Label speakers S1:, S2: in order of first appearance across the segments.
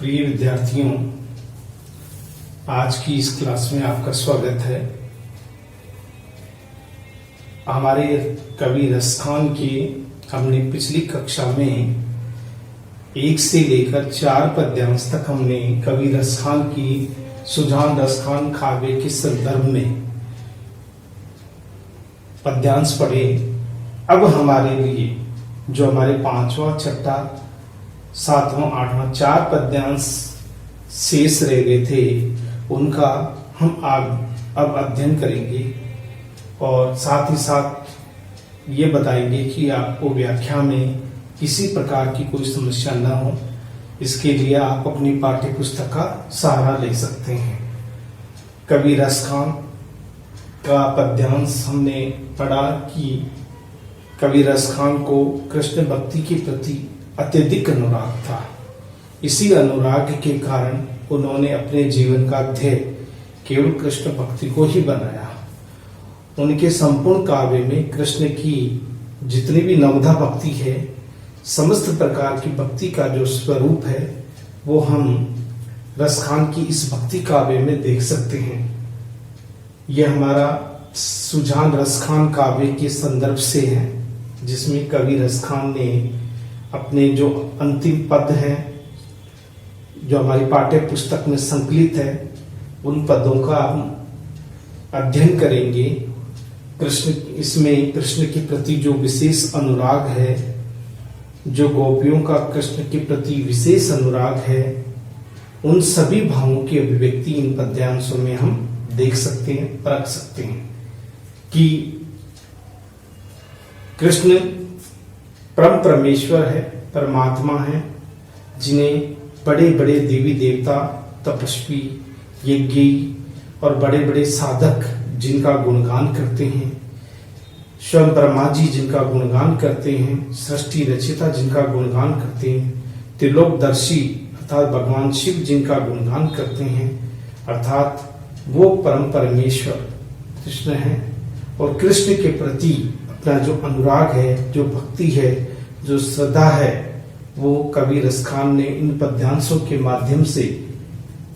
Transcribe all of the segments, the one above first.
S1: प्रिय विद्यार्थियों, आज की इस क्लास में आपका स्वागत है। हमारे कवि रसखान की हमने पिछली कक्षा में 1 से लेकर 4 पद्यांश तक हमने कवि रसखान की सुजान रसखान काव्य के संदर्भ में पद्यांश पढ़े। अब हमारे लिए जो हमारे 5वां, 6ठा, 7वां, 8वां 4 पद्यांश शेष रह गए थे, उनका हम अब अध्ययन करेंगे और साथ ही साथ ये बताएंगे कि आपको व्याख्या में किसी प्रकार की कोई समस्या न हो, इसके लिए आप अपनी पाठ्य पुस्तक का सहारा ले सकते हैं। कवि रसखान का पद्यांश हमने पढ़ा कि कवि रसखान को कृष्ण भक्ति के प्रति अत्यधिक अनुराग था। इसी अनुराग के कारण उन्होंने अपने जीवन का ध्येय केवल कृष्ण भक्ति को ही बनाया। उनके संपूर्ण काव्य में कृष्ण की जितनी भी नवधा भक्ति है, समस्त प्रकार की भक्ति का जो स्वरूप है, वो हम रसखान की इस भक्ति काव्य में देख सकते हैं। यह हमारा सुजान रसखान काव्य के संदर्भ से है, जिसमें कवि रसखान ने अपने जो अंतिम पद हैं, जो हमारी पाठ्य पुस्तक में संकलित है, उन पदों का हम अध्ययन करेंगे। इसमें कृष्ण के प्रति जो विशेष अनुराग है, जो गोपियों का कृष्ण के प्रति विशेष अनुराग है, उन सभी भावों की अभिव्यक्ति इन पद्यांशों में हम देख सकते हैं, परख सकते हैं कि कृष्ण परम परमेश्वर है, परमात्मा है, जिन्हें बड़े बड़े देवी देवता, तपस्वी, यज्ञी और बड़े बड़े साधक जिनका गुणगान करते हैं, स्वयं ब्रह्मा जी जिनका गुणगान करते हैं, सृष्टि रचिता जिनका गुणगान करते हैं, त्रिलोकदर्शी अर्थात भगवान शिव जिनका गुणगान करते हैं, अर्थात वो परम परमेश्वर कृष्ण है। और कृष्ण के प्रति अपना जो अनुराग है, जो भक्ति है, जो श्रद्धा है, वो कवि रसखान ने इन पद्यांशों के माध्यम से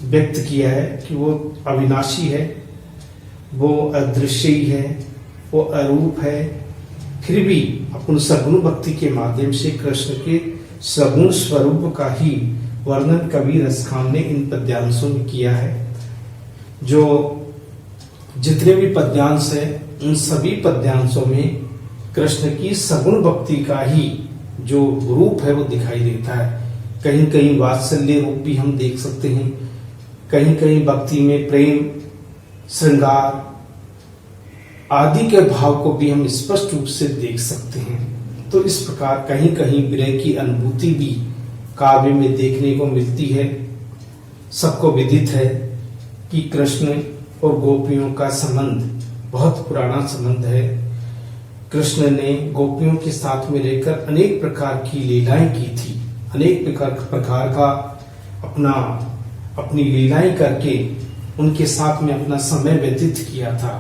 S1: व्यक्त किया है कि वो अविनाशी है, वो अदृश्य ही है, वो अरूप है, फिर भी अपन सगुण भक्ति के माध्यम से कृष्ण के सगुण स्वरूप का ही वर्णन कवि रसखान ने इन पद्यांशों में किया है। जो जितने भी पद्यांश है, उन सभी पद्यांशों में कृष्ण की सगुण भक्ति का ही जो रूप है वो दिखाई देता है। कहीं कहीं वात्सल्य रूप भी हम देख सकते हैं, कहीं कहीं भक्ति में प्रेम, श्रृंगार आदि के भाव को भी हम स्पष्ट रूप से देख सकते हैं। तो इस प्रकार कहीं कहीं विरह की अनुभूति भी काव्य में देखने को मिलती है। सबको विदित है कि कृष्ण और गोपियों का संबंध बहुत पुराना संबंध है। कृष्ण ने गोपियों के साथ में रहकर अनेक प्रकार की लीलाएं की थी, अनेक प्रकार का अपनी लीलाएं करके उनके साथ में अपना समय व्यतीत किया था।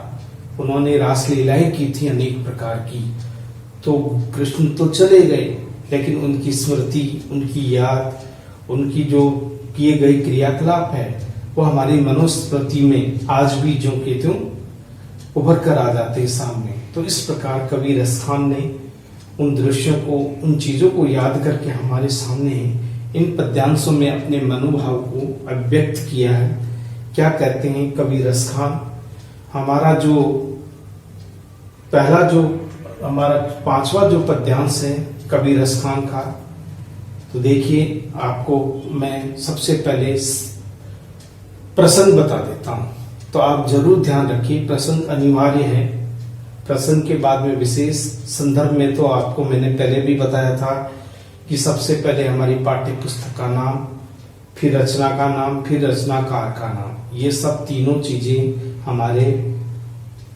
S1: उन्होंने रास लीलाएं की थी अनेक प्रकार की। तो कृष्ण तो चले गए, लेकिन उनकी स्मृति, उनकी याद, उनकी जो किए गए क्रियाकलाप है, वो हमारी मनुस्मृति में आज भी जो के त्यों उभर कर आ जाते हैं सामने। तो इस प्रकार कवि रसखान ने उन दृश्यों को, उन चीजों को याद करके हमारे सामने इन पद्यांशों में अपने मनोभाव को अभिव्यक्त किया है। क्या कहते हैं कवि रसखान? हमारा जो पहला, जो हमारा 5वां जो पद्यांश है कवि रसखान का, तो देखिए, आपको मैं सबसे पहले प्रसंग बता देता हूं, तो आप जरूर ध्यान रखिए। प्रसंग अनिवार्य है। प्रसंग के बाद में विशेष संदर्भ में तो आपको मैंने पहले भी बताया था कि सबसे पहले हमारी पाठ्य पुस्तक का नाम, फिर रचना का नाम, फिर रचनाकार का नाम, ये सब तीनों चीजें हमारे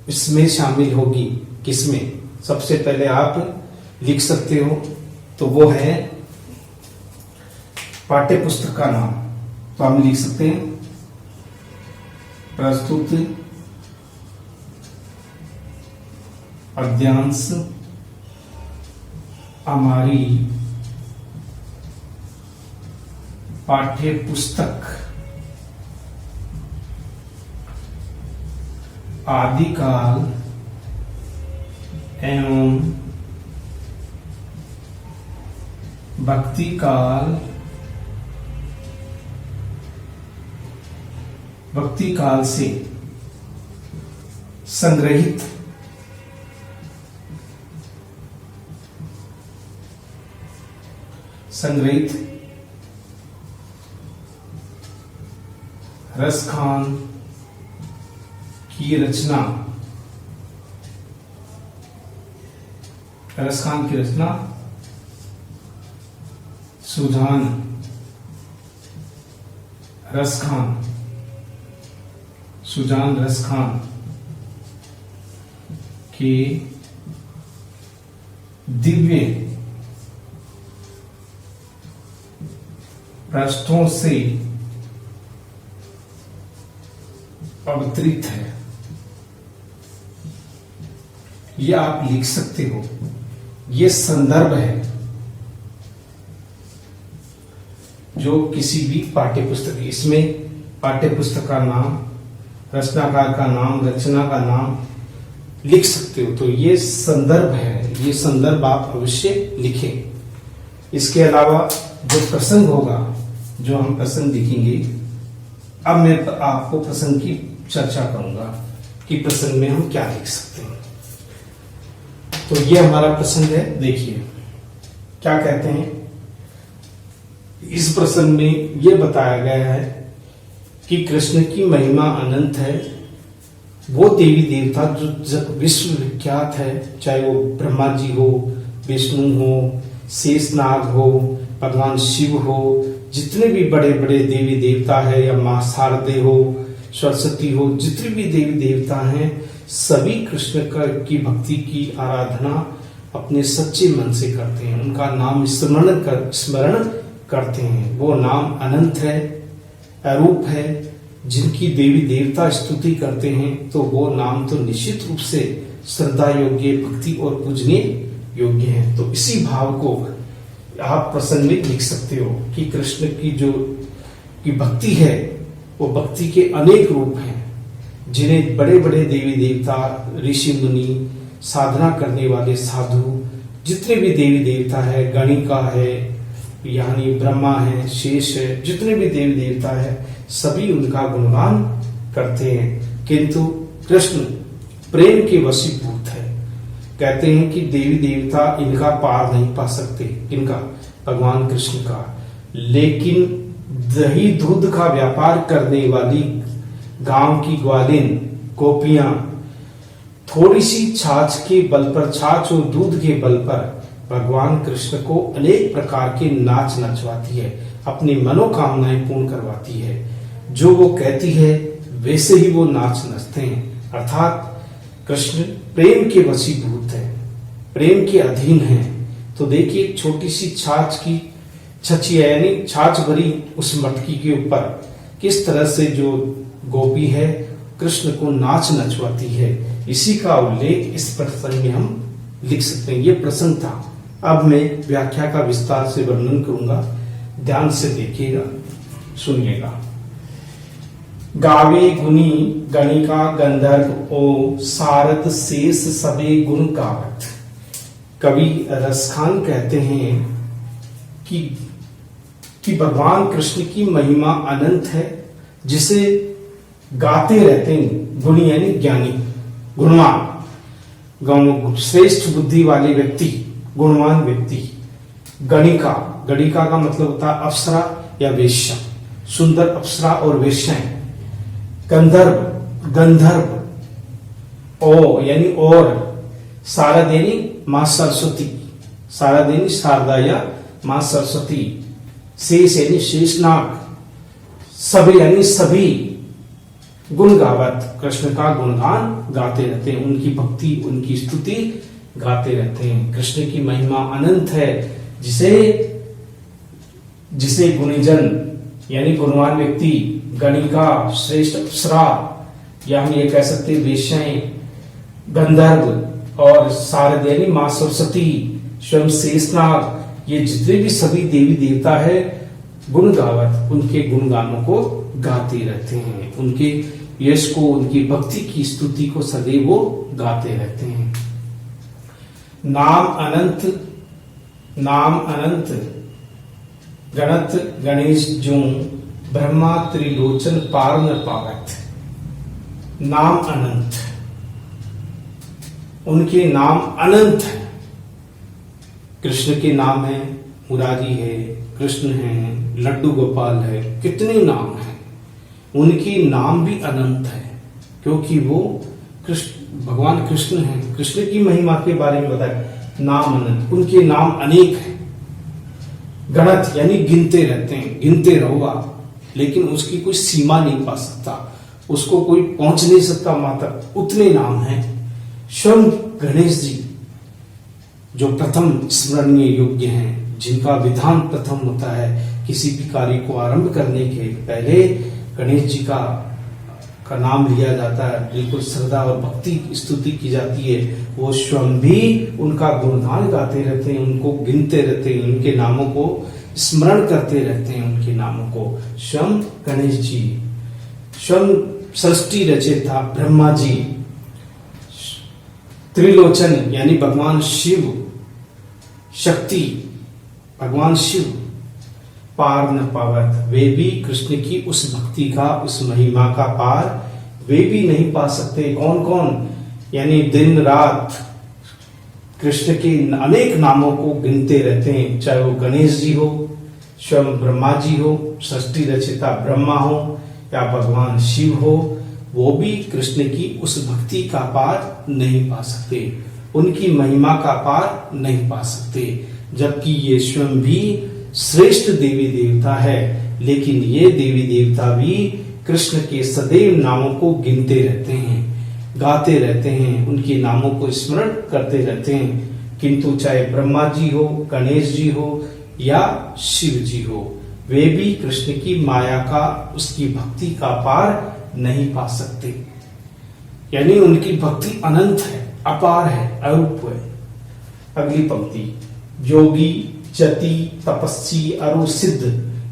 S1: इसमें शामिल होगी। किसमें? सबसे पहले आप लिख सकते हो, तो वो है पाठ्य पुस्तक का नाम। तो हम लिख सकते हैं प्रस्तुत पद्यांश हमारी पाठ्य पुस्तक आदिकाल एवं भक्ति काल से संग्रहित रसखान की रचना सुजान रसखान के दिव्य पृष्ठों से अवतरित है। ये आप लिख सकते हो, ये संदर्भ है जो किसी भी पाठ्य पुस्तक, इसमें पाठ्य पुस्तक का नाम, रचनाकार का नाम, रचना का नाम लिख सकते हो। तो ये संदर्भ है, ये संदर्भ आप अवश्य लिखें। इसके अलावा जो प्रसंग होगा, जो हम प्रसंग लिखेंगे, अब मैं आपको प्रसंग की चर्चा करूंगा कि प्रसंग में हम क्या लिख सकते हैं। तो ये हमारा प्रसंग है। देखिए क्या कहते हैं इस प्रसंग में। ये बताया गया है कि कृष्ण की महिमा अनंत है। वो देवी देवता जो विश्व विख्यात है, चाहे वो ब्रह्मा जी हो, विष्णु हो, शेषनाग हो, भगवान शिव हो, जितने भी बड़े बड़े देवी देवता है, या मां शारदे हो, सरस्वती हो, जितने भी देवी देवता हैं, सभी कृष्ण की भक्ति की आराधना अपने सच्चे मन से करते हैं। उनका नाम स्मरण करते हैं। वो नाम अनंत है, अरूप है। जिनकी देवी देवता स्तुति करते हैं तो वो नाम तो निश्चित रूप से श्रद्धा योग्य, भक्ति और पूजनीय योग्य है। तो इसी भाव को आप प्रसंग में लिख सकते हो कि कृष्ण की भक्ति है, वो भक्ति के अनेक रूप हैं, जिन्हें बड़े बड़े देवी देवता, ऋषि मुनि, साधना करने वाले साधु, जितने भी देवी देवता है, गणिका है, यानी ब्रह्मा है, शेष है, जितने भी देवी देवता है, सभी उनका गुणगान करते हैं। किंतु कृष्ण प्रेम के वशीभूत है। कहते हैं कि देवी देवता इनका पार नहीं पा सकते, इनका भगवान कृष्ण का। लेकिन दही दूध का व्यापार करने वाली गांव की ग्वालिन गोपियां थोड़ी सी छाछ के बल पर, छाछ और दूध के बल पर भगवान कृष्ण को अनेक प्रकार के नाच नचवाती है, अपनी मनोकामनाएं पूर्ण करवाती है। जो वो कहती है वैसे ही वो नाच नचते हैं। अर्थात कृष्ण प्रेम के वशीभूत है, प्रेम के अधीन है। तो देखिए छोटी सी छाछ की छछिया, यानी छाछ भरी उस मटकी के ऊपर किस तरह से जो गोपी है कृष्ण को नाच नचवाती है। इसी का उल्लेख इस प्रसंग में हम लिख सकते हैं। ये प्रसंग था। अब मैं व्याख्या का विस्तार से वर्णन करूंगा, ध्यान से देखिएगा, सुनिएगा। गावे गुनी गणिका गंधर्व ओ सारद शेष सबे गुण गावत। कवि रसखान कहते हैं कि भगवान कृष्ण की महिमा अनंत है, जिसे गाते रहते हैं गुणी, यानी ज्ञानी, गुणवान, श्रेष्ठ बुद्धि वाले व्यक्ति, गुणवान व्यक्ति। गणिका, गणिका का मतलब होता है अप्सरा या वेश्या, सुंदर अप्सरा और वेश्याएं। गंधर्व, गंधर्व ओ यानी और, शारद यानी मां सरस्वती, शारद यानी शारदा या मां सरस्वती, शेष यानी शेषनाग, सभी यानी सभी, गुण गावत कृष्ण का गुणगान गाते रहते हैं, उनकी भक्ति, उनकी स्तुति गाते रहते हैं। कृष्ण की महिमा अनंत है, जिसे गुणीजन यानी गुणवान व्यक्ति, गणिका, श्रेष्ठ अप्सरा, या हम ये कह सकते हैं वेश्याएं, गंधर्व और शारद यानी मां सरस्वती, स्वयं शेषनाग, ये जितने भी सभी देवी देवता है गुण गावत उनके गुणगानों को गाते रहते हैं, उनके यश को, उनकी भक्ति की स्तुति को सदैव वो गाते रहते हैं। नाम अनंत गणत गणेश जो ब्रह्मा त्रिलोचन पार न पावत। नाम अनंत, उनके नाम अनंत है। कृष्ण के नाम है, मुरारी है, कृष्ण है, लड्डू गोपाल है, कितने नाम हैं। उनके नाम भी अनंत है क्योंकि वो कृष्ण, भगवान कृष्ण हैं। कृष्ण की महिमा के बारे में बताया, नाम अनंत, उनके नाम अनेक हैं। गणत यानी गिनते रहते हैं, गिनते रहो आप, लेकिन उसकी कोई सीमा नहीं पा सकता, उसको कोई पहुंच नहीं सकता माता, उतने नाम हैं। स्वयं गणेश जी जो प्रथम स्मरणीय योग्य हैं, जिनका विधान प्रथम होता है, किसी भी कार्य को आरंभ करने के पहले गणेश जी का नाम लिया जाता है, बिल्कुल श्रद्धा और भक्ति स्तुति की जाती है। वो स्वयं भी उनका गुणगान गाते रहते हैं, उनको गिनते रहते हैं, उनके नामों को स्मरण करते रहते हैं, उनके नामों को। स्वयं गणेश जी, स्वयं सृष्टि रचयिता ब्रह्मा जी, त्रिलोचन यानी भगवान शिव, शक्ति भगवान शिव, पार न पावत, वे भी कृष्ण की उस भक्ति का, उस महिमा का पार वे भी नहीं पा सकते। कौन कौन? यानी दिन रात कृष्ण के अनेक नामों को गिनते रहते हैं, चाहे वो गणेश जी हो, स्वयं ब्रह्मा जी हो, सृष्टि रचयिता ब्रह्मा हो, या भगवान शिव हो, वो भी कृष्ण की उस भक्ति का पार नहीं पा सकते, उनकी महिमा का पार नहीं पा सकते। जबकि ये स्वयं भी श्रेष्ठ देवी देवता है, लेकिन ये देवी देवता भी कृष्ण के सदैव नामों को गिनते रहते हैं, गाते रहते हैं, उनके नामों को स्मरण करते रहते हैं। किंतु चाहे ब्रह्मा जी हो, गणेश जी हो या शिव जी हो, वे भी कृष्ण की माया का, उसकी भक्ति का पार नहीं पा सकते। यानी उनकी भक्ति अनंत है, अपार है, अरूप है। अगली पंक्ति, योगी जति तपस्वी अरु सिद्ध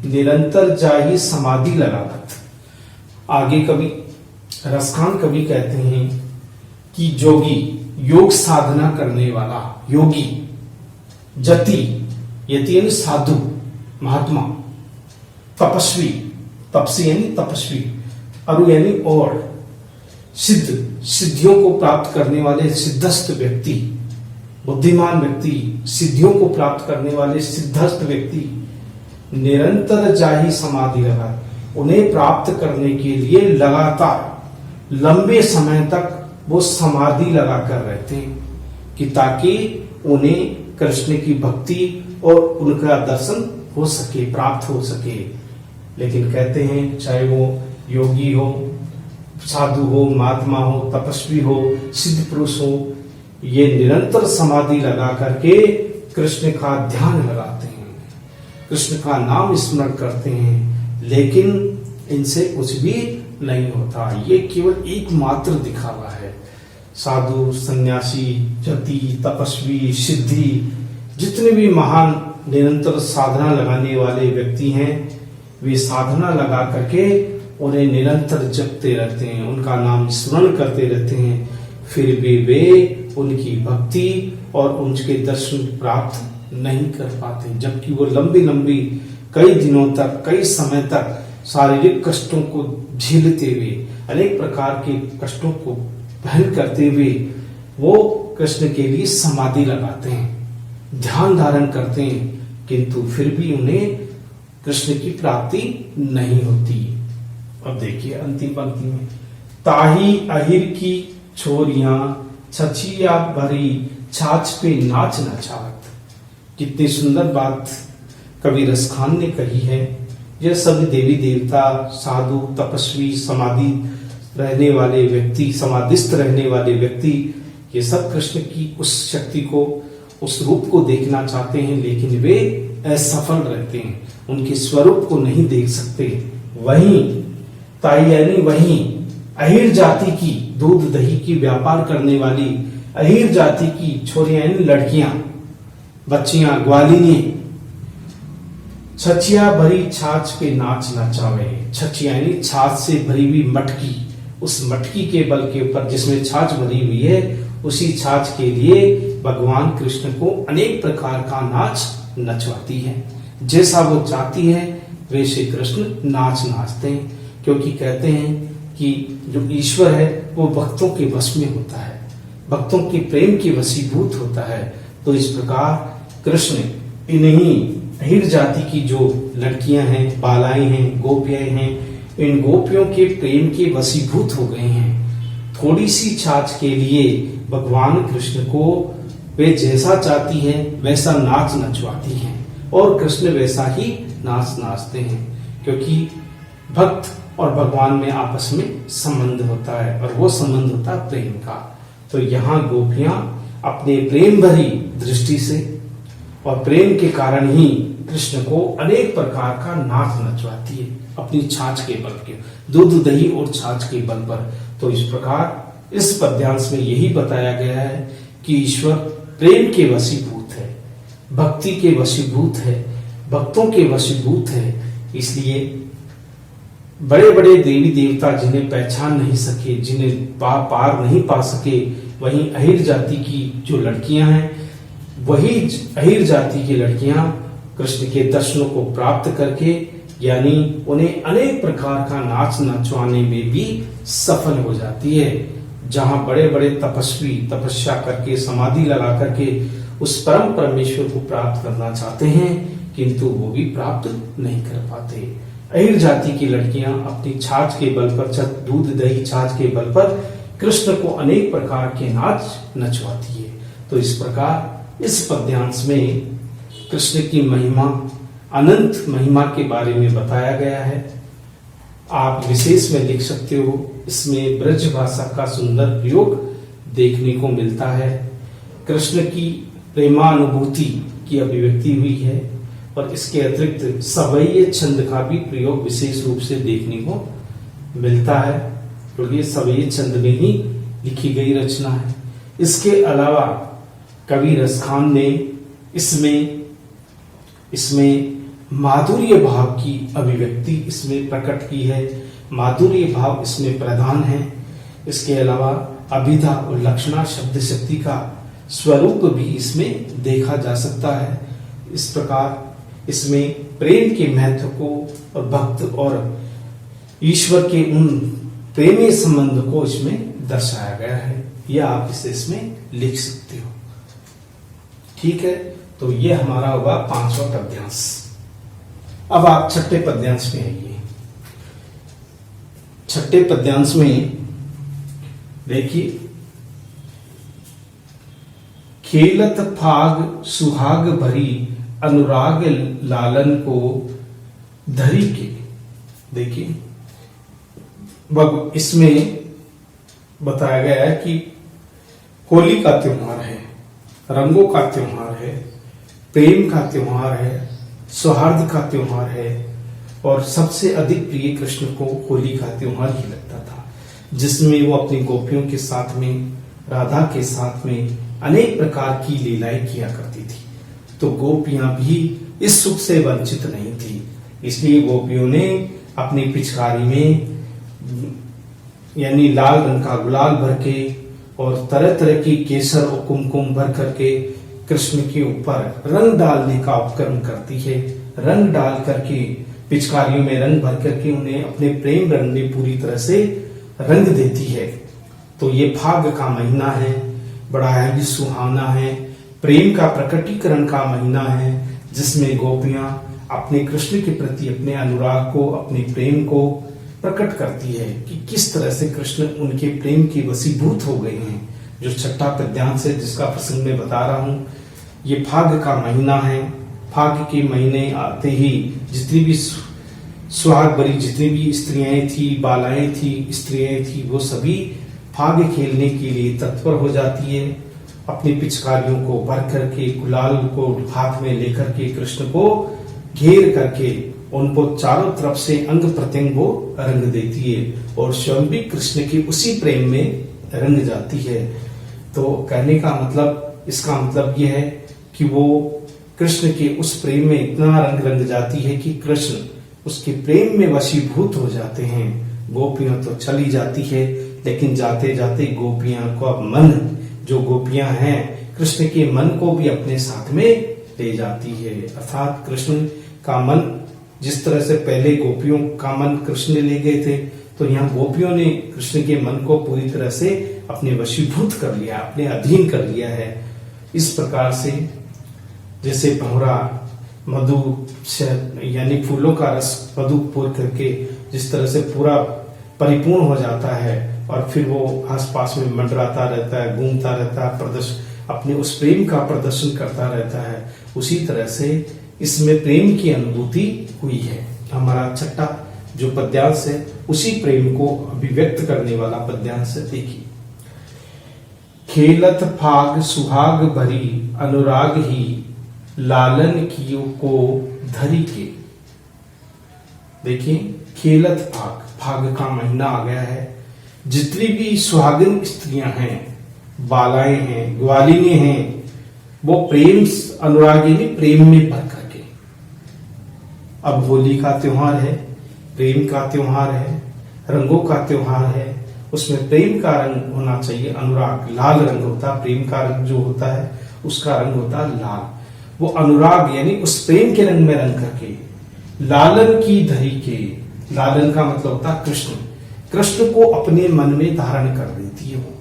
S1: निरंतर जाहि समाधि लगावत। आगे कवि रसखान कवि कहते हैं कि जोगी, योग साधना करने वाला योगी, जति यति यानी साधु महात्मा, तपस्वी, तपसी यानी तपस्वी, अरु यानी और, सिद्ध सिद्धियों को प्राप्त करने वाले सिद्धस्थ व्यक्ति, बुद्धिमान व्यक्ति, सिद्धियों को प्राप्त करने वाले सिद्धस्थ व्यक्ति, निरंतर जाहि समाधि लगा, उन्हें प्राप्त करने के लिए लगातार लंबे समय तक वो समाधि लगाकर रहते हैं कि ताकि उन्हें कृष्ण की भक्ति और उनका दर्शन हो सके, प्राप्त हो सके। लेकिन कहते हैं चाहे वो योगी हो, साधु हो, महात्मा हो, तपस्वी हो, सिद्ध पुरुष हो, ये निरंतर समाधि लगा करके कृष्ण का ध्यान लगाते हैं, कृष्ण का नाम स्मरण करते हैं, लेकिन इनसे कुछ भी नहीं होता। ये केवल एकमात्र दिखावा है। साधु, सन्यासी, जति, तपस्वी, सिद्धि, जितने भी महान निरंतर साधना लगाने वाले व्यक्ति हैं, वे साधना लगा करके उन्हें निरंतर जपते रहते हैं, उनका नाम स्मरण करते रहते हैं, फिर भी वे उनकी भक्ति और उनके दर्शन प्राप्त नहीं कर पाते। जबकि वो लंबी लंबी कई दिनों तक, कई समय तक शारीरिक कष्टों को झेलते हुए, अनेक प्रकार के कष्टों को सहन करते हुए वो कृष्ण के लिए समाधि लगाते हैं, ध्यान धारण करते हैं, किंतु फिर भी उन्हें कृष्ण की प्राप्ति नहीं होती। अब देखिए अंतिम पंक्ति में, ताही अहिर की छोरियां छछिया भरी छाछ पे नाच नचावत। कितनी सुंदर बात कवि रसखान ने कही है। यह सभी देवी देवता, साधु, तपस्वी, समाधि रहने वाले व्यक्ति, समाधिस्थ रहने वाले व्यक्ति, ये सब कृष्ण की उस शक्ति को, उस रूप को देखना चाहते हैं, लेकिन वे असफल रहते हैं, उनके स्वरूप को नहीं देख सकते। वहीं ताई यानी वहीं अहिर जाति की, दूध दही की व्यापार करने वाली अहिर जाति की छोरियां यानी लड़कियां, बच्चियां, ग्वालिनी छछिया भरी छाछ पे नाच नचावे। छछिया यानी छाछ से भरी हुई मटकी, उस मटकी के बल के ऊपर जिसमें छाछ भरी हुई है, उसी छाछ के लिए भगवान कृष्ण को अनेक प्रकार का नाच नचवाती है। जैसा वो चाहती है वैसे कृष्ण नाच नाचते हैं, क्योंकि कहते हैं कि जो ईश्वर है वो भक्तों के वश में होता है, भक्तों के प्रेम के वशीभूत होता है। तो इस प्रकार कृष्ण इन्हीं अहिर जाति की जो लड़कियां हैं, बालाएं हैं, गोपियां हैं, इन गोपियों के प्रेम के वशीभूत हो गए हैं। थोड़ी सी छाछ के लिए भगवान कृष्ण को वे जैसा चाहती है वैसा नाच नचवाती हैं, और कृष्ण वैसा ही नाच नाचते हैं, क्योंकि भक्त और भगवान में आपस में संबंध होता है, और वो संबंध होता है प्रेम का। तो यहाँ गोपियां अपने प्रेम भरी दृष्टि से और प्रेम के कारण ही कृष्ण को अनेक प्रकार का नाच नचवाती है, अपनी छाछ के बल के, दूध दही और छाछ के बल पर। तो इस प्रकार इस पद्यांश में यही बताया गया है कि ईश्वर प्रेम के वशीभूत है, भक्ति के वशीभूत है, भक्तों के वशीभूत है। इसलिए बड़े बड़े देवी देवता जिन्हें पहचान नहीं सके, जिन्हें पार नहीं पा सके, वहीं अहिर जाति की जो लड़कियां हैं, वही अहिर जाति की लड़कियां कृष्ण के दर्शनों को प्राप्त करके, यानी उन्हें अनेक प्रकार का नाच नचवाने में भी सफल हो जाती है। जहां बड़े बड़े तपस्वी तपस्या करके, समाधि लगा करके उस परम परमेश्वर को प्राप्त करना चाहते हैं, किंतु वो भी प्राप्त नहीं कर पाते। अहिर जाति की लड़कियां अपनी छाछ के बल पर, दूध दही छाछ के बल पर कृष्ण को अनेक प्रकार के नाच नचवाती है। तो इस प्रकार इस पद्यांश में कृष्ण की महिमा, अनंत महिमा के बारे में बताया गया है। आप विशेष में लिख सकते हो, इसमें ब्रज भाषा का सुंदर प्रयोग देखने को मिलता है। कृष्ण की प्रेमानुभूति की अभिव्यक्ति हुई है, और इसके अतिरिक्त सवैये छंद का भी प्रयोग विशेष रूप से देखने को मिलता है, क्योंकि ये सवैये छंद में ही लिखी गई रचना है। इसके अलावा कवि रसखान ने इसमें माधुर्य भाव की अभिव्यक्ति इसमें प्रकट की है, माधुर्य भाव इसमें प्रधान है। इसके अलावा अभिधा और लक्षणा शब्द शक्ति का स्वरूप भी इसमें देखा जा सकता है। इस प्रकार इसमें प्रेम के महत्व को और भक्त और ईश्वर के उन प्रेमी संबंध को इसमें दर्शाया गया है। यह आप इसे इसमें लिख सकते हो। ठीक है, तो ये हमारा हुआ 5वां पद्यांश। अब आप छठे पद्यांश में आइए। छठे पद्यांश में देखिए, खेलत फाग सुहाग भरी अनुराग लालन को धरी के। देखिए, इसमें बताया गया है कि होली का त्योहार है, रंगों का त्योहार है, प्रेम का त्योहार है, सौहार्द का त्योहार है, और सबसे अधिक प्रिय कृष्ण को होली का त्योहार ही लगता था, जिसमें वो अपनी गोपियों के साथ में, राधा के साथ में अनेक प्रकार की लीलाएं किया करती थी। तो गोपियां भी इस सुख से वंचित नहीं थी, इसलिए गोपियों ने अपनी पिचकारी में यानी लाल रंग का गुलाल भर के और तरह तरह की केसर और कुमकुम भर करके कृष्ण के ऊपर रंग डालने का उपक्रम करती है। रंग डाल करके पिचकारियों में रंग भर करके उन्हें अपने प्रेम रंग में पूरी तरह से रंग देती है। तो ये फाग का महीना है, बड़ा ही सुहाना है, प्रेम का प्रकटीकरण का महीना है, जिसमें गोपियां अपने कृष्ण के प्रति अपने अनुराग को, अपने प्रेम को प्रकट करती है कि किस तरह से कृष्ण उनके प्रेम के वशीभूत हो गए हैं। जो छठा पद्यांश है जिसका प्रसंग मैं बता रहा हूं, ये फाग का महीना है। फाग के महीने आते ही जितनी भी सुहाग भरी जितनी भी स्त्रियां थी, बालाएं थी, स्त्रियां थी, वो सभी फाग खेलने के लिए तत्पर हो जाती है। अपनी पिचकारियों को भर करके, गुलाल को हाथ में लेकर के कृष्ण को घेर करके उनको चारों तरफ से अंग प्रत्यंग वो रंग देती है, और स्वयं भी कृष्ण की उसी प्रेम में रंग जाती है। तो कहने का मतलब, इसका मतलब यह है कि वो कृष्ण के उस प्रेम में इतना रंग रंग जाती है कि कृष्ण उसके प्रेम में वशीभूत हो जाते हैं। गोपियां तो चली जाती है, लेकिन जाते जाते गोपियां को अब मन, जो गोपियां हैं कृष्ण के मन को भी अपने साथ में ले जाती है। अर्थात कृष्ण का मन, जिस तरह से पहले गोपियों का मन कृष्ण ले गए थे, तो यहाँ गोपियों ने कृष्ण के मन को पूरी तरह से अपने वशीभूत कर लिया, अपने अधीन कर लिया है। इस प्रकार से जैसे भंवरा मधु से, यानी फूलों का रस मधु पूर करके जिस तरह से पूरा परिपूर्ण हो जाता है और फिर वो आसपास में मंडराता रहता है, घूमता रहता है, प्रदर्शन अपने उस प्रेम का प्रदर्शन करता रहता है, उसी तरह से इसमें प्रेम की अनुभूति हुई है। हमारा छठा जो पद्यांश है उसी प्रेम को अभिव्यक्त करने वाला पद्यांश है। देखिए, खेलत फाग सुहाग भरी अनुराग ही लालन कियो को धरी के। देखिए, खेलत फाग, फाग का महीना आ गया है। जितनी भी सुहागिन स्त्रियां हैं, बालाएं हैं, ग्वालिनी हैं, वो प्रेम अनुरागिनी प्रेम में भर करके। अब होली का त्योहार है, प्रेम का त्योहार है, रंगों का त्योहार है, उसमें प्रेम का रंग होना चाहिए, अनुराग लाल रंग होता है। प्रेम का रंग जो होता है उसका रंग होता है लाल। वो अनुराग यानी उस प्रेम के रंग में रंग करके लालन की धरी के, लालन का मतलब होता है कृष्ण, कृष्ण को अपने मन में धारण कर देती है। वो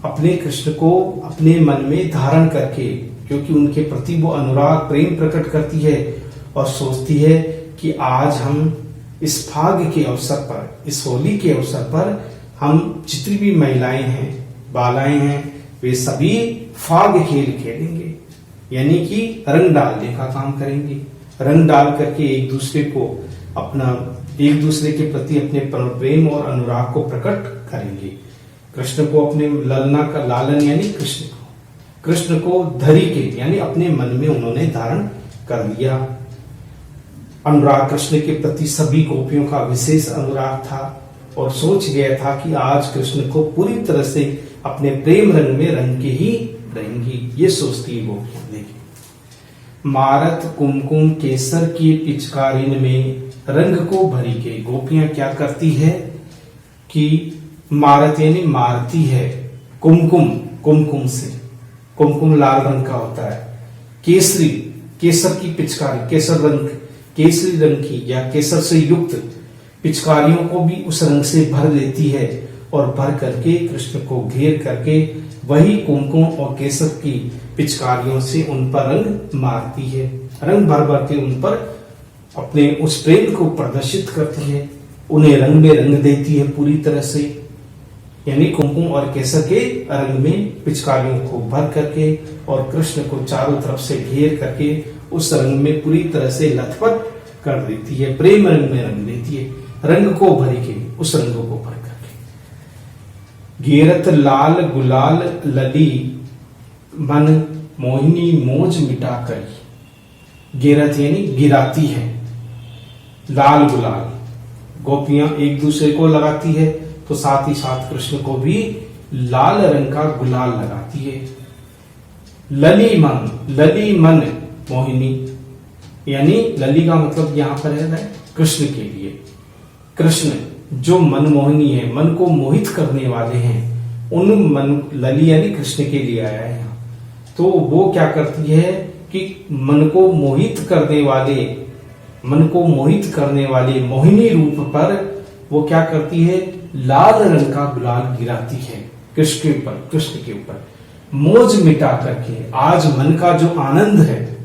S1: अपने कृष्ण को अपने मन में धारण करके, क्योंकि उनके प्रति वो अनुराग प्रेम प्रकट करती है और सोचती है कि आज हम इस फाग के अवसर पर, इस होली के अवसर पर हम जितनी भी महिलाएं हैं, बालाएं हैं, वे सभी फाग खेल खेलेंगे, यानी कि रंग डालने का काम करेंगे। रंग डाल करके एक दूसरे को अपना, एक दूसरे के प्रति अपने प्रेम और अनुराग को प्रकट करेंगे। कृष्ण को अपने ललना का, लालन यानी कृष्ण को धरी के यानी अपने मन में उन्होंने धारण कर लिया। अनुराग कृष्ण के प्रति सभी गोपियों का विशेष अनुराग था और सोच गया था कि आज कृष्ण को पूरी तरह से अपने प्रेम रंग में रंग के ही रहेंगी, ये सोचती है गोपियां। देखिए, मारत कुमकुम केसर की पिचकारिन में रंग को भरी के। गोपियां क्या करती है कि मारत यानी मारती है कुमकुम, कुमकुम से, कुमकुम लाल रंग का होता है, केसरी केसर की पिचकारी, केसर रंग, केसरी रंग की या केसर से युक्त पिचकारियों को भी उस रंग से भर देती है और भर करके कृष्ण को घेर करके वही कुमकुम और केसर की पिचकारियों से उन पर रंग मारती है, रंग भर भर के उन पर अपने उस प्रेम को प्रदर्शित करती है, उन्हें रंग में रंग देती है पूरी तरह से, यानी कुमकुम और केसर के रंग में पिचकारियों को भर करके और कृष्ण को चारों तरफ से घेर करके उस रंग में पूरी तरह से लथपथ कर देती है, प्रेम रंग में रंग देती है, रंग को भर के, उस रंग को भर करके। घेरत लाल गुलाल लली मन मोहिनी मोज मिटा करी। घेरत यानी गिराती है, लाल गुलाल गोपियां एक दूसरे को लगाती है तो साथ ही साथ कृष्ण को भी लाल रंग का गुलाल लगाती है। लली मन मोहिनी, यानी लली का मतलब यहां पर है कृष्ण के लिए। कृष्ण जो मनमोहिनी है, मन को मोहित करने वाले हैं, उन मन, लली यानी कृष्ण के लिए आया है यहाँ। तो वो क्या करती है कि मन को मोहित करने वाले मोहिनी रूप पर वो क्या करती है, लाल रंग का गुलाल गिराती है कृष्ण के ऊपर मोज मिटा करके। आज मन का जो आनंद है,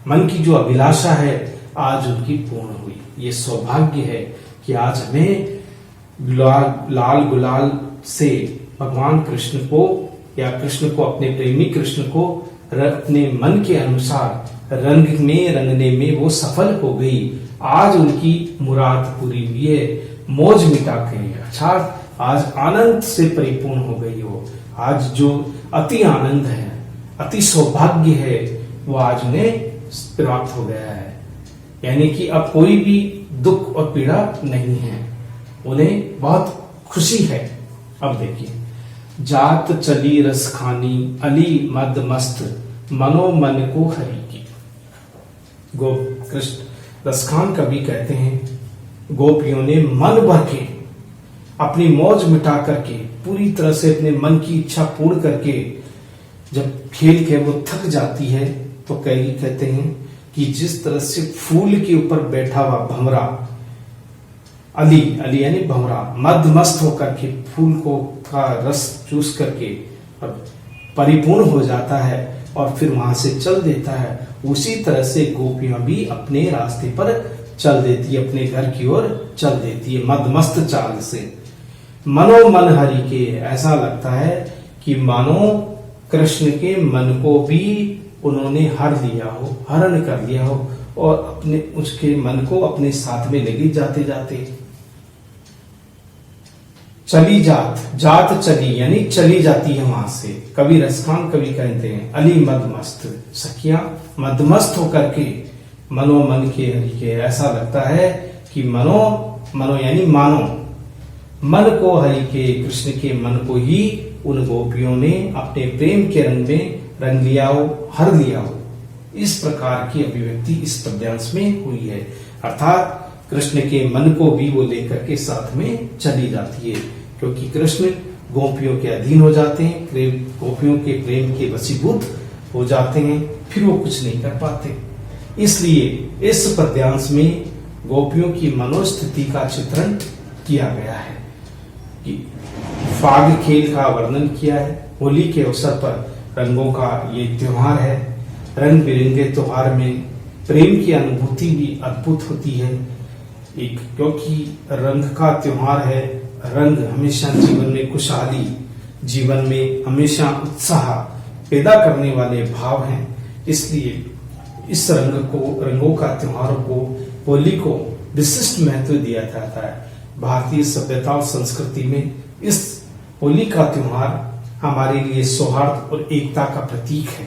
S1: मन की जो अभिलाषा है, आज उनकी पूर्ण हुई। ये सौभाग्य है कि आज हमें लाल गुलाल से भगवान कृष्ण को या कृष्ण को, अपने प्रेमी कृष्ण को अपने मन के अनुसार रंग में रंगने में वो सफल हो गई। आज उनकी मुराद पूरी हुई है, मौज मिटा के, अर्थात आज आनंद से परिपूर्ण हो गई हो। आज जो अति आनंद है, अति सौभाग्य है, वो आज उन्हें प्राप्त हो गया है। यानी कि अब कोई भी दुख और पीड़ा नहीं है, उन्हें बहुत खुशी है। अब देखिए, जात चली रस खानी अली मद मस्त मनो मन को हरी की। गोप कृष्ण रसखान कवि कहते हैं, गोपियों ने मन भर के अपनी मौज मिटा करके, पूरी तरह से अपने मन की इच्छा पूर्ण करके जब खेल के वो थक जाती है तो कई कहते हैं कि जिस तरह से फूल के ऊपर बैठा हुआ भंवरा, अली अली यानी भंवरा, मदमस्त होकर के फूल को का रस चूस करके और परिपूर्ण हो जाता है और फिर वहां से चल देता है, उसी तरह से गोपियां भी अपने रास्ते पर चल देती है, अपने घर की ओर चल देती है मदमस्त चाल से। मनो मन हरि के, ऐसा लगता है कि मानो कृष्ण के मन को भी उन्होंने हर लिया हो, हरण कर लिया हो और अपने उसके मन को अपने साथ में लेके जाते जाते। चली जात, जात चली यानी चली जाती है वहां से। कवि रसखान कवि कहते हैं, अली मदमस्त, सखियां मदमस्त होकर के मनो मन के हरि के, ऐसा लगता है कि मनो मनो यानी मानो मन को हरि के, कृष्ण के मन को ही उन गोपियों ने अपने प्रेम के रंग में रंग लिया हो, हर लिया हो। इस प्रकार की अभिव्यक्ति इस पद्यांश में हुई है, अर्थात कृष्ण के मन को भी वो लेकर के साथ में चली जाती है, क्योंकि कृष्ण गोपियों के अधीन हो जाते हैं, गोपियों के प्रेम के वशीभूत हो जाते हैं, फिर वो कुछ नहीं कर पाते। इसलिए इस पद्यांश में गोपियों की मनोस्थिति का चित्रण किया गया है कि फाग खेल का वर्णन किया है। होली के अवसर पर रंगों का ये त्योहार है, रंग बिरंगे त्योहार में प्रेम की अनुभूति भी अद्भुत होती है। एक क्योंकि रंग का त्योहार है, रंग हमेशा जीवन में खुशहाली, जीवन में हमेशा उत्साह पैदा करने वाले भाव हैं। इसलिए इस रंगों का त्योहारों को, होली को विशिष्ट महत्व दिया जाता है। भारतीय सभ्यता और संस्कृति में इस होली का त्योहार हमारे लिए सौहार्द और एकता का प्रतीक है,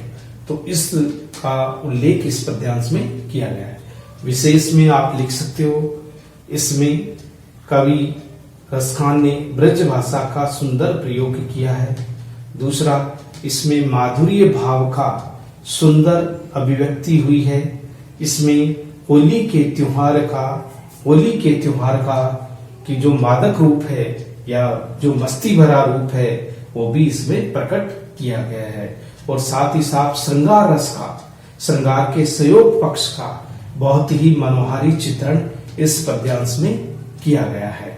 S1: तो इसका उल्लेख इस पद्यांश में किया गया है। विशेष में आप लिख सकते हो, इसमें कवि रसखान ने ब्रज भाषा का सुंदर प्रयोग किया है। दूसरा, इसमें माधुर्य भाव का सुंदर अभिव्यक्ति हुई है। इसमें होली के त्योहार का कि जो मादक रूप है या जो मस्ती भरा रूप है वो भी इसमें प्रकट किया गया है। और साथ ही साथ श्रृंगार रस का, श्रृंगार के संयोग पक्ष का बहुत ही मनोहारी चित्रण इस पद्यांश में किया गया है।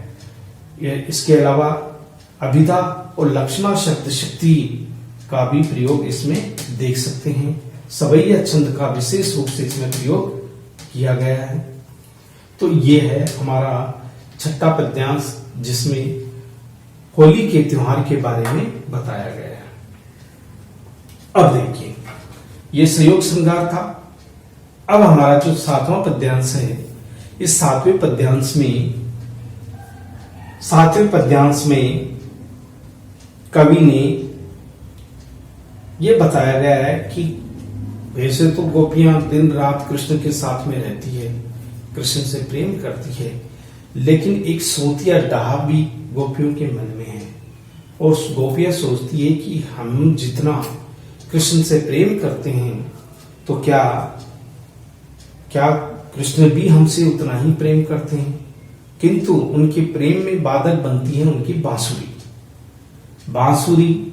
S1: इसके अलावा अभिधा और लक्षणा शब्द शक्ति का भी प्रयोग इसमें देख सकते हैं। सवैया छंद का विशेष रूप से इसमें प्रयोग किया गया है। तो ये है हमारा छठा पद्यांश, जिसमें होली के त्योहार के बारे में बताया गया है। अब देखिए, ये संयोग श्रृंगार था। अब हमारा जो सातवां पद्यांश है, इस सातवें पद्यांश में कवि ने यह बताया गया है कि वैसे तो गोपियां दिन रात कृष्ण के साथ में रहती है, कृष्ण से प्रेम करती है, लेकिन एक सोतिया डाह भी गोपियों के मन में है। और गोपियां सोचती है कि हम जितना कृष्ण से प्रेम करते हैं तो क्या कृष्ण भी हमसे उतना ही प्रेम करते हैं। किंतु उनके प्रेम में बाधक बनती है उनकी बांसुरी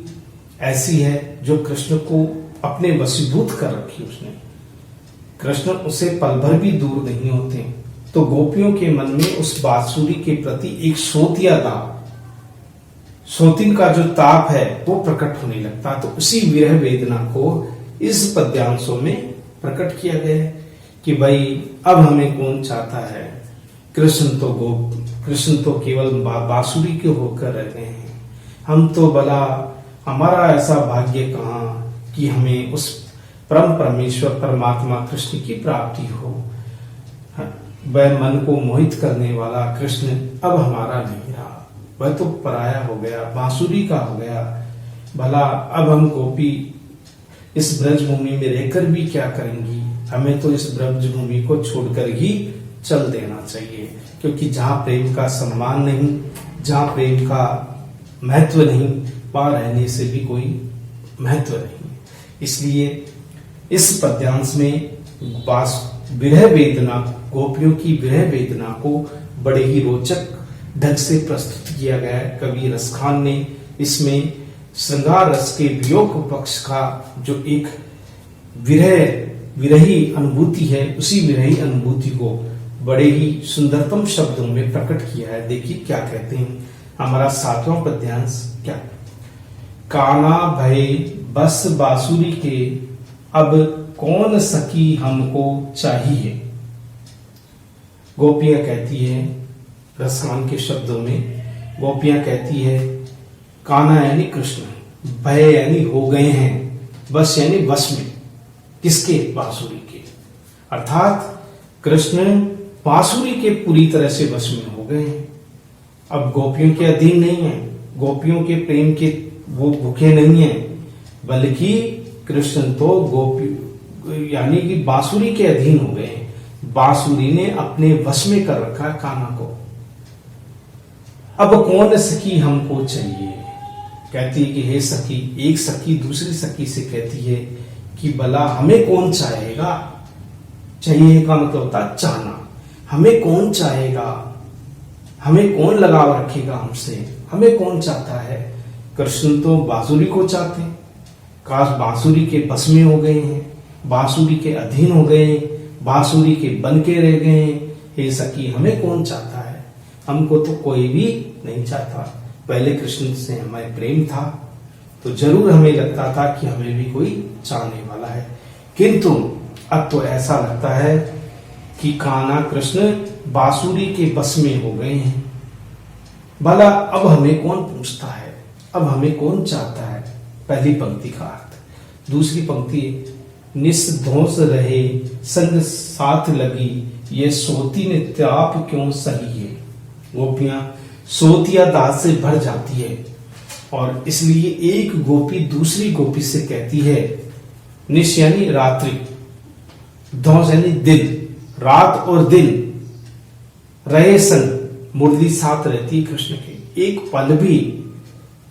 S1: ऐसी है जो कृष्ण को अपने वशीभूत कर रखी उसने। कृष्ण उसे पल भर भी दूर नहीं होते, तो गोपियों के मन में उस बांसुरी के प्रति एक सोतिन का जो ताप है वो प्रकट होने लगता। तो उसी विरह वेदना को इस पद्यांशों में प्रकट किया गया है कि भाई अब हमें कौन चाहता है। कृष्ण तो केवल बांसुरी के होकर रह गए हैं। हम तो भला हमारा ऐसा भाग्य कहाँ कि हमें उस परम परमेश्वर परमात्मा कृष्ण की प्राप्ति हो। वह मन को मोहित करने वाला कृष्ण अब हमारा नहीं रहा, वह तो पराया हो गया, बांसुरी का हो गया। भला अब हम गोपी इस ब्रजभूमि में रहकर भी क्या करेंगी। हमें तो इस ब्रजभूमि को छोड़कर ही चल देना चाहिए, क्योंकि जहां प्रेम का सम्मान नहीं, जहां प्रेम का महत्व नहीं, वहां रहने से भी कोई महत्व नहीं। इसलिए इस पद्यांश में विरह वेदना, गोपियों की विरह वेदना को बड़े ही रोचक ढंग से प्रस्तुत किया गया है। कवि रसखान ने इसमें श्रृंगार रस के वियोग पक्ष का जो एक विरही अनुभूति है, उसी विरही अनुभूति को बड़े ही सुंदरतम शब्दों में प्रकट किया है। देखिए क्या कहते हैं हमारा 7वां पद्यांश क्या, काना भय बस बांसुरी के, अब कौन सखी हमको चाहिए। गोपियां कहती है, रसखान के शब्दों में गोपियां कहती है, काना यानी कृष्ण, भय यानी हो गए हैं, बस यानी वश में, किसके, बांसुरी के, अर्थात कृष्ण बांसुरी के पूरी तरह से वश में हो गए हैं। अब गोपियों के अधीन नहीं है, गोपियों के प्रेम के वो भूखे नहीं है, बल्कि कृष्ण तो गोपी यानी कि बांसुरी के अधीन हो गए हैं। बांसुरी ने अपने वश में कर रखा है कान्हा को। अब कौन सखी हमको चाहिए, कहती है कि हे सखी, एक सखी दूसरी सखी से कहती है कि भला हमें कौन चाहेगा। चाहिए का मतलब होता है चाहना, हमें कौन चाहेगा, हमें कौन लगाव रखेगा हमसे, हमें कौन चाहता है। कृष्ण तो बांसुरी को चाहते हैं, काश बांसुरी के बस में हो गए हैं, बांसुरी के अधीन हो गए, बांसुरी के बन के रह गए हैं। हे सखी, हमें कौन चाहता है, हमको तो कोई भी नहीं चाहता। पहले कृष्ण से हमें प्रेम था तो जरूर हमें लगता था कि हमें भी कोई चाहने वाला है, किंतु अब तो ऐसा लगता है कि कान्हा कृष्ण बांसुरी के बस में हो गए हैं। भला अब हमें कौन पूछता है, अब हमें कौन चाहता है। पहली पंक्ति का अर्थ। दूसरी पंक्ति, निस्धोष रहे संग साथ लगी, ये सोती ने त्याप क्यों सही है। गोपियां सोतिया दास से भर जाती है और इसलिए एक गोपी दूसरी गोपी से कहती है, निश यानी रात्रि, धौस यानी दिन, रात और दिन, रहे संग मुरली साथ रहती कृष्ण के, एक पल भी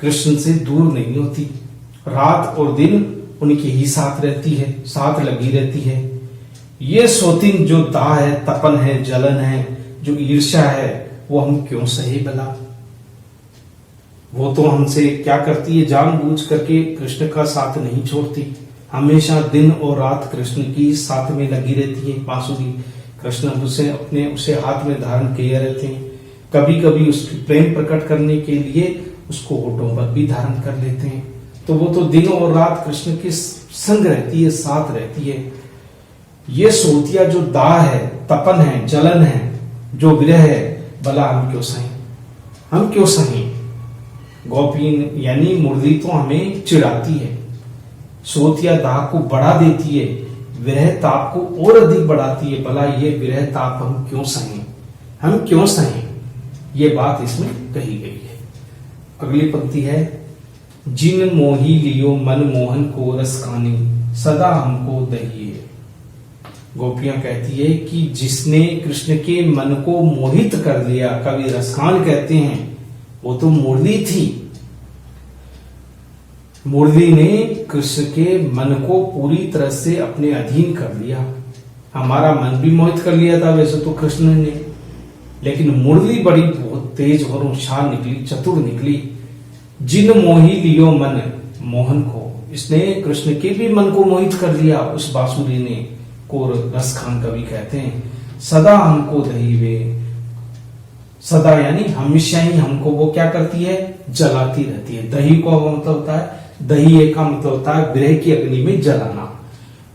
S1: कृष्ण से दूर नहीं होती, रात और दिन उनके ही साथ रहती है, साथ लगी रहती है। ये सोतिन जो दाह है, तपन है, जलन है, जो ईर्ष्या है, वो हम क्यों सहे भला। वो तो हमसे क्या करती है, जानबूझ करके कृष्ण का साथ नहीं छोड़ती, हमेशा दिन और रात कृष्ण की साथ में लगी रहती है बांसुरी। कृष्ण उसे हाथ में धारण किए रहते हैं, कभी कभी उसकी प्रेम प्रकट करने के लिए उसको होठों पर भी धारण कर लेते हैं। तो वो तो दिन और रात कृष्ण के संग रहती है, साथ रहती है। ये सोतिया जो दाह है, तपन है, जलन है, जो विरह है, भला हम क्यों सहें, हम क्यों सहें। गोपी यानी मुरली तो हमें चिढ़ाती है, सोतिया दाह को बढ़ा देती है, विरह ताप को और अधिक बढ़ाती है। भला ये विरह ताप हम क्यों सहें, हम क्यों सहें, ये बात इसमें कही गई है। अगली पंक्ति है, जिन मोही लियो मन मोहन को रसखानी, सदा हमको दहिए। गोपियां कहती है कि जिसने कृष्ण के मन को मोहित कर लिया, कवि रसखान कहते हैं, वो तो मुरली थी। मुरली ने कृष्ण के मन को पूरी तरह से अपने अधीन कर लिया। हमारा मन भी मोहित कर लिया था वैसे तो कृष्ण ने, लेकिन मुरली बड़ी बहुत तेज और होशियार निकली, चतुर निकली। जिन मोही लियो मन मोहन को, इसने कृष्ण के भी मन को मोहित कर लिया उस बांसुरी ने, को रसखान कवि कहते हैं। सदा हमको दही वे, सदा यानी हमेशा ही हमको वो क्या करती है, जलाती रहती है। दही को मतलब होता है, दही का मतलब होता है विरह की अग्नि में जलाना।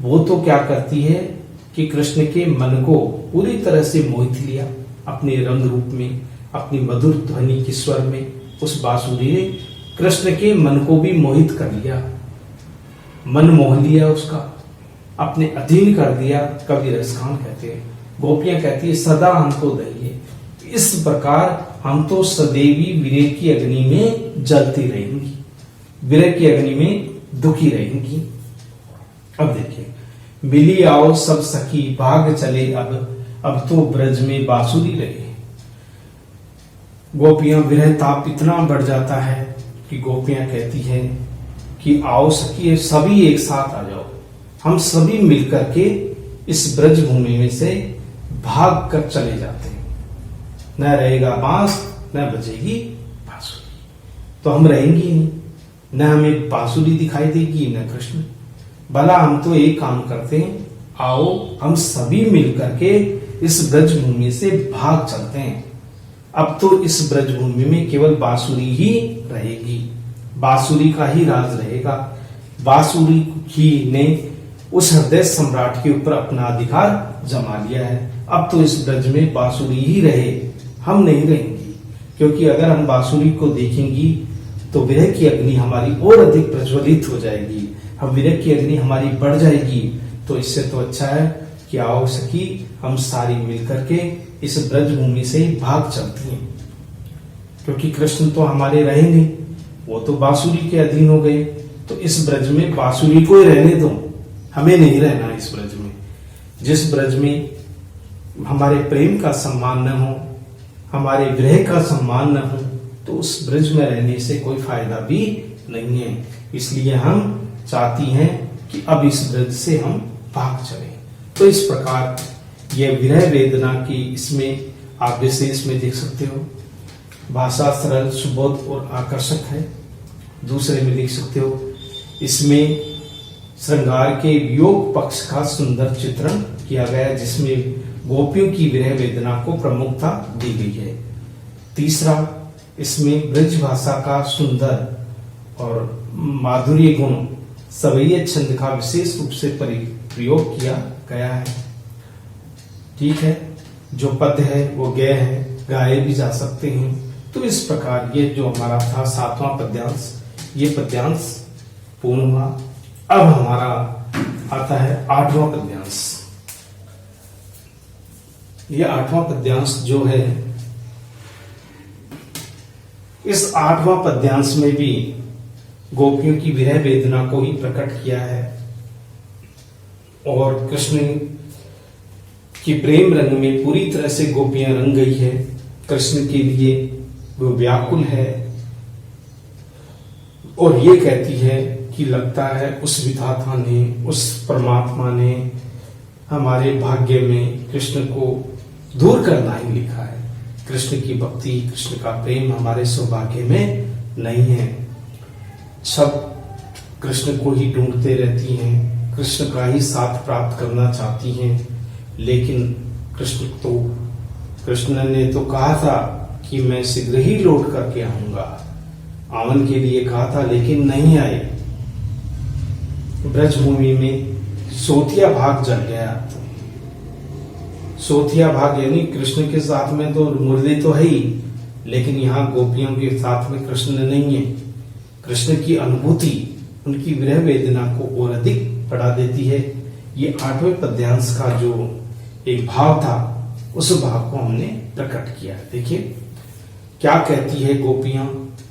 S1: वो तो क्या करती है कि कृष्ण के मन को पूरी तरह से मोहित लिया अपने रंग रूप में, अपनी मधुर ध्वनि के स्वर में। उस बांसुरी ने कृष्ण के मन को भी मोहित कर लिया, मन मोह लिया, उसका अपने अधीन कर दिया। कवि रसखान कहते हैं, गोपियां कहती है सदा हमको दहिए। इस प्रकार हम तो सदैवी विरह की अग्नि में जलती रहेंगी, विरह की अग्नि में दुखी रहेंगी। अब देखिए, मिली आओ सब सखी भाग चले अब तो ब्रज में बांसुरी रहे। गोपियां विरह ताप इतना बढ़ जाता है कि गोपियां कहती है कि आओ सखी, सभी एक साथ आ जाओ, हम सभी मिलकर के इस ब्रज भूमि में से भाग कर चले जाते हैं। न रहेगा बांस, न बजेगी बांसुरी, तो हम रहेंगे ही नहीं, न हमें बांसुरी दिखाई देगी न कृष्ण। भला हम तो एक काम करते हैं, आओ हम सभी मिलकर के इस ब्रज भूमि से भाग चलते हैं। अब तो इस ब्रज भूमि में केवल बांसुरी ही रहेगी, बांसुरी का ही राज रहेगा। बांसुरी ही ने उस हृदय सम्राट के ऊपर अपना अधिकार जमा लिया है। अब तो इस ब्रज में बांसुरी ही रहे, हम नहीं रहेंगे, क्योंकि अगर हम बांसुरी को देखेंगी तो विरह की अग्नि हमारी और अधिक प्रज्वलित हो जाएगी, हम विरह की अग्नि हमारी बढ़ जाएगी। तो इससे तो अच्छा है कि आओ सखी हम सारी मिलकर के इस ब्रज भूमि से भाग चलती हैं, क्योंकि कृष्ण तो हमारे रहे नहीं, वो तो बांसुरी के अधीन हो गए। तो इस ब्रज में बांसुरी को ही रहने दो, हमें नहीं रहना इस ब्रज में। जिस ब्रज में हमारे प्रेम का सम्मान न हो, हमारे विरह का सम्मान न हो, तो उस ब्रज में रहने से कोई फायदा भी नहीं है। इसलिए हम चाहती हैं कि अब इस ब्रज से हम भाग चलें। तो इस प्रकार यह विरह वेदना की इसमें आप विशेष में देख सकते हो। भाषा सरल, सुबोध और आकर्षक है। दूसरे में देख सकते हो इसमें श्रृंगार के वियोग पक्ष का सुंदर चित्रण किया गया, जिसमें गोपियों की विरह वेदना को प्रमुखता दी गई है। तीसरा, इसमें ब्रज भाषा का सुंदर और माधुर्य गुण सवैया छंद का विशेष रूप से प्रयोग किया गया है। ठीक है, जो पद है वो गेय है, गाए भी जा सकते हैं। तो इस प्रकार ये जो हमारा था 7वां पद्यांश, ये पद्यांश पूर्ण हुआ। अब हमारा आता है 8वां पद्यांश। ये 8वां पद्यांश जो है, इस 8वां पद्यांश में भी गोपियों की विरह वेदना को ही प्रकट किया है और कृष्ण की प्रेम रंग में पूरी तरह से गोपियां रंग गई है। कृष्ण के लिए वो व्याकुल है और ये कहती है कि लगता है उस विधाता ने, उस परमात्मा ने हमारे भाग्य में कृष्ण को दूर करना ही लिखा है। कृष्ण की भक्ति, कृष्ण का प्रेम हमारे सौभाग्य में नहीं है। सब कृष्ण को ही ढूंढते रहती हैं, कृष्ण का ही साथ प्राप्त करना चाहती हैं, लेकिन कृष्ण ने तो कहा था कि मैं शीघ्र ही लौट करके आऊंगा, आवन के लिए कहा था, लेकिन नहीं आए। ब्रजभूमि में सोथिया भाग जल गया। सोथिया भाग यानी कृष्ण के साथ में तो मुरली तो है ही, लेकिन यहाँ गोपियों के साथ में कृष्ण नहीं है। कृष्ण की अनुभूति उनकी विरह वेदना को और अधिक बढ़ा देती है। ये 8वें पद्यांश का जो एक भाव था, उस भाव को हमने प्रकट किया। देखिए क्या कहती है गोपियां,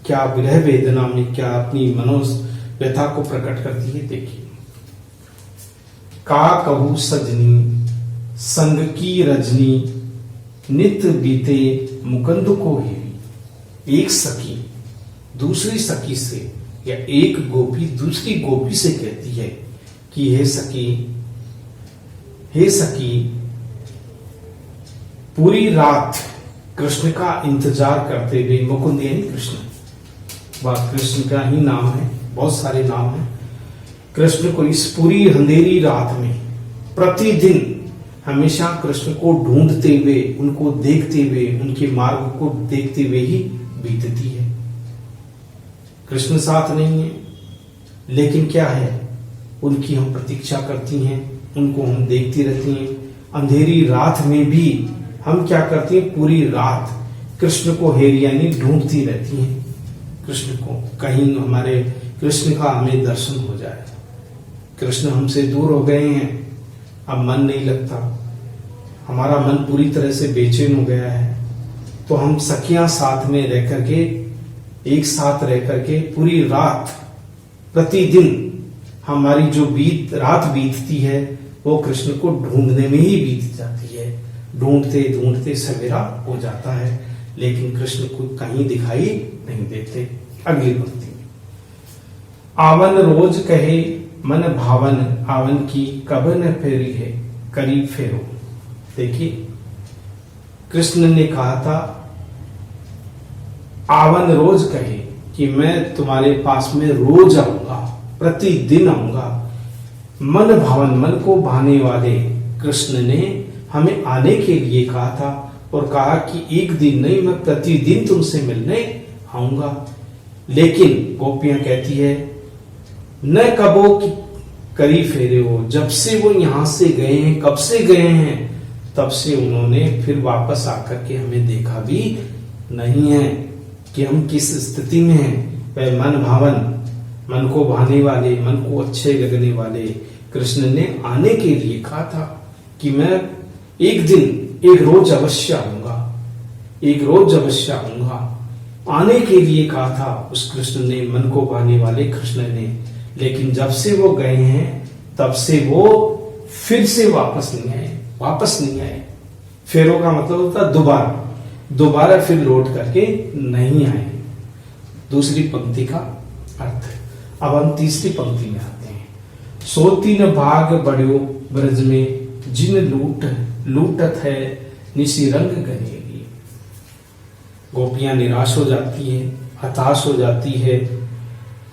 S1: क्या विरह वेदना में क्या अपनी मनोव्यथा को प्रकट करती है। देखिए, का कहू सजनी संग की रजनी, नित बीते मुकुंद को हेरी। एक सखी दूसरी सखी से, या एक गोपी दूसरी गोपी से कहती है कि हे सखी, पूरी रात कृष्ण का इंतजार करते हुए, मुकुंद यानी कृष्ण, वह कृष्ण का ही नाम है, बहुत सारे नाम हैं। कृष्ण को इस पूरी अंधेरी रात में प्रतिदिन हमेशा कृष्ण को ढूंढते हुए, उनको देखते हुए, उनके मार्ग को देखते हुए ही बीतती है। कृष्ण साथ नहीं है, लेकिन क्या है, उनकी हम प्रतीक्षा करती हैं, उनको हम देखती रहती हैं। अंधेरी रात में भी हम क्या करती हैं, पूरी रात कृष्ण को हेरी यानी ढूंढती रहती हैं कृष्ण को, कहीं हमारे कृष्ण का हमें दर्शन हो जाए। कृष्ण हमसे दूर हो गए हैं, अब मन नहीं लगता, हमारा मन पूरी तरह से बेचैन हो गया है। तो हम सखियां साथ में रह करके, एक साथ रह करके पूरी रात, प्रतिदिन हमारी जो रात बीतती है वो कृष्ण को ढूंढने में ही बीत जाती है। ढूंढते ढूंढते सवेरा हो जाता है, लेकिन कृष्ण को कहीं दिखाई नहीं देते। अगली पंक्ति, आवन रोज कहे मन भावन, आवन की कब न फेरी है। करीब फेरो। देखिए, कृष्ण ने कहा था, आवन रोज कहे कि मैं तुम्हारे पास में रोज आऊंगा, प्रतिदिन आऊंगा। मन भावन, मन को भाने वाले कृष्ण ने हमें आने के लिए कहा था और कहा कि एक दिन नहीं, मैं प्रतिदिन तुमसे मिलने आऊंगा। लेकिन गोपियां कहती है, न कबो की करी फेरे हो। जब से वो यहां से गए हैं, कब से गए हैं, तब से उन्होंने फिर वापस आकर के हमें देखा भी नहीं है कि हम किस स्थिति में हैं। वह मन भावन, मन को भाने वाले, मन को अच्छे लगने वाले कृष्ण ने आने के लिए कहा था कि मैं एक दिन, एक रोज अवश्य आऊंगा, एक रोज अवश्य आऊंगा। आने के लिए कहा था उस कृष्ण ने, मन को भाने वाले कृष्ण ने। लेकिन जब से वो गए हैं, तब से वो फिर से वापस नहीं आए। फेरो का मतलब होता है दोबारा फिर लौट करके नहीं आए। दूसरी पंक्ति का अर्थ। अब हम तीसरी पंक्ति में आते हैं। सो तीन भाग बढ़ो ब्रज में, जिन लूटत है निसी रंग गनेगी। गोपियां निराश हो जाती है, हताश हो जाती है,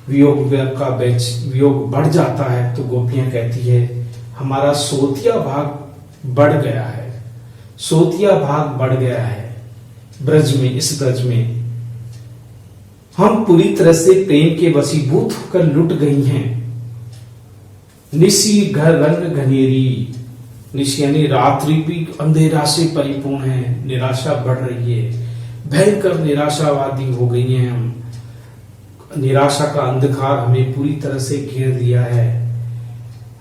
S1: वियोग बढ़ जाता है। तो गोपियां कहती है, हमारा सोतिया भाग बढ़ गया है, ब्रज में, इस ब्रज में हम पूरी तरह से प्रेम के वशीभूत होकर लुट गई हैं। निशी घर रंग घनेरी, निशी यानी रात्रि भी अंधेरा से परिपूर्ण है, निराशा बढ़ रही है, भयंकर निराशावादी हो गई हैं हम। निराशा का अंधकार हमें पूरी तरह से घेर दिया है।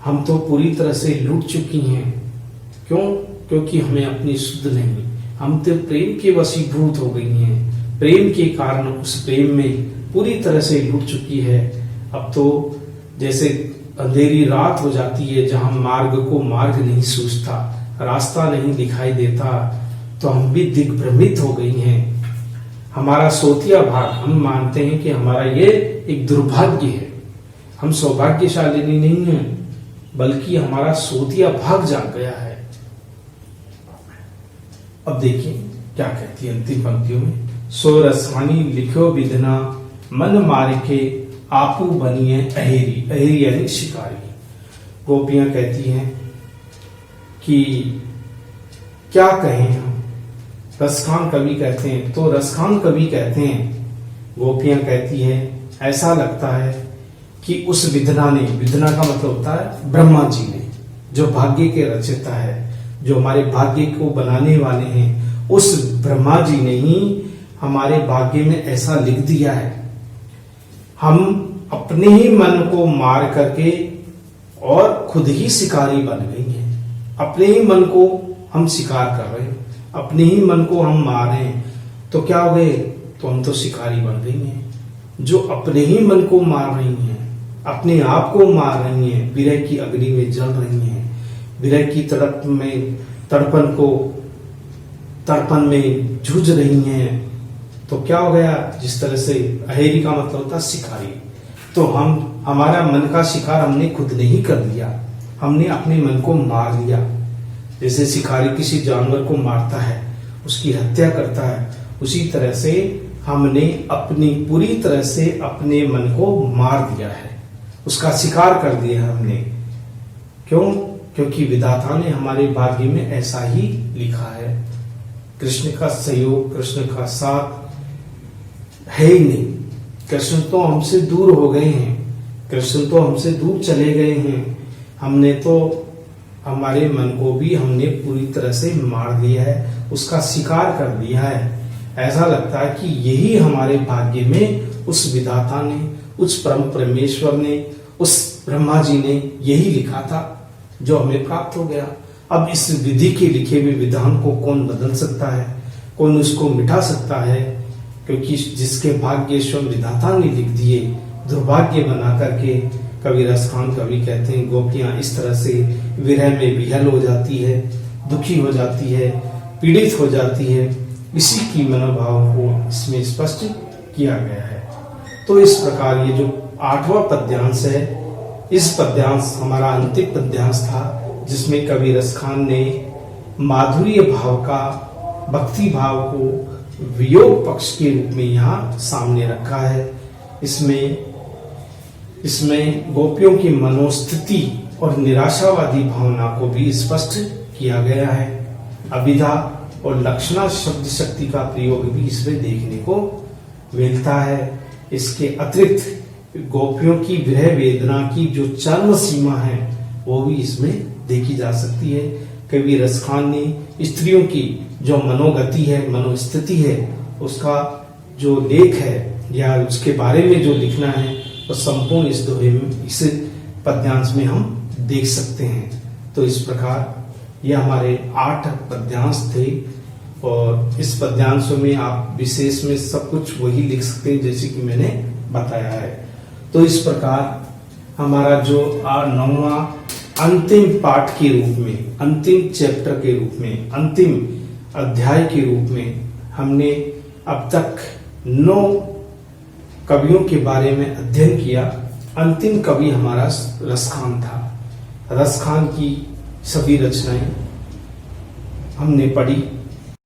S1: हम तो पूरी तरह से लुट चुकी हैं। क्यों? क्योंकि हमें अपनी सुध नहीं, हम तो प्रेम के वशीभूत हो गई हैं। प्रेम के कारण उस प्रेम में पूरी तरह से लुट चुकी है। अब तो जैसे अंधेरी रात हो जाती है, जहां मार्ग नहीं सूझता, रास्ता नहीं दिखाई देता, तो हम भी दिग्भ्रमित हो गई हैं। हमारा सोतिया भाग, हम मानते हैं कि हमारा ये एक दुर्भाग्य है, हम सौभाग्यशालिनी नहीं है, बल्कि हमारा सोतिया भाग जाग गया है। अब देखिए क्या कहती है अंतिम पंक्तियों में। सो रसानी लिखो विधना, मन मार के आपू बनिए अहेरी यानी शिकारी। गोपियां कहती हैं कि क्या कहें हम, रसखान कवि कहते हैं, तो रसखान कवि कहते हैं, गोपियां कहती हैं ऐसा लगता है कि उस विधना ने, विधना का मतलब होता है ब्रह्मा जी ने, जो भाग्य के रचयिता है, जो हमारे भाग्य को बनाने वाले हैं, उस ब्रह्मा जी ने ही हमारे भाग्य में ऐसा लिख दिया है। हम अपने ही मन को मार करके और खुद ही शिकारी बन गई हैं। अपने ही मन को हम शिकार कर रहे हैं, अपने ही मन को हम मार रहे हैं, तो क्या हो गए? तो हम तो शिकारी बन गई हैं, जो अपने ही मन को मार रही हैं, अपने आप को मार रही हैं, विरह की अग्नि में जल रही हैं, विरह की तड़पन में जूझ रही हैं। तो क्या हो गया? जिस तरह से अहेरी का मतलब होता है शिकारी, तो हमारा मन का शिकार हमने खुद नहीं कर लिया, हमने अपने मन को मार लिया। जैसे शिकारी किसी जानवर को मारता है, उसकी हत्या करता है, उसी तरह से हमने अपनी पूरी तरह से अपने मन को मार दिया है, उसका शिकार कर दिया है हमने। क्यों? क्योंकि विधाता ने हमारे भाग्य में ऐसा ही लिखा है। कृष्ण का सहयोग, कृष्ण का साथ है ही नहीं। कृष्ण तो हमसे दूर हो गए हैं, कृष्ण तो हमसे दूर चले गए हैं। हमने तो हमारे मन को भी हमने पूरी तरह से मार दिया है, उसका शिकार कर दिया है। ऐसा लगता है कि यही हमारे भाग्य में उस विधाता ने, उस परम परमेश्वर ने, उस ब्रह्मा जी ने यही लिखा था, जो हमें प्राप्त हो गया। अब इस विधि के लिखे हुए विधान को कौन बदल सकता है? कौन उसको मिटा सकता है? क्योंकि जिसके भाग्य स्वयं विधाता ने लिख दिए, दुर्भाग्य बना करके कवि रसखान कवि कहते हैं, गोपियां इस तरह से विरह में विहल हो जाती है, दुखी हो जाती है, पीड़ित हो जाती है। इसी की मनोभाव को इसमें स्पष्ट किया गया है। तो इस प्रकार ये जो 8वां पद्यांश है, इस पद्यांश हमारा अंतिम पद्यांश था, जिसमें कवि रसखान ने माधुर्य भाव का, भक्ति भाव को वियोग पक्ष के रूप में यहाँ सामने रखा है। इसमें गोपियों की मनोस्थिति और निराशावादी भावना को भी स्पष्ट किया गया है। अभिधा और लक्षणा शब्द शक्ति का प्रयोग भी इसमें देखने को मिलता है। इसके अतिरिक्त गोपियों की विरह वेदना की जो चरम सीमा है वो भी इसमें देखी जा सकती है। कवि रसखान ने स्त्रियों की जो मनोगति है, मनोस्थिति है, उसका जो लेख है या उसके बारे में जो लिखना है वो संपूर्ण इस दोहे में, इस पद्यांश में हम देख सकते हैं। तो इस प्रकार ये हमारे 8 पद्यांश थे और इस पद्यांशों में आप विशेष में सब कुछ वही लिख सकते हैं जैसे कि मैंने बताया है। तो इस प्रकार हमारा जो 9वां अंतिम पाठ के रूप में, अंतिम चैप्टर के रूप में, अंतिम अध्याय के रूप में हमने अब तक 9 कवियों के बारे में अध्ययन किया। अंतिम कवि हमारा रसखान था। रसखान की सभी रचनाएं हमने पढ़ी।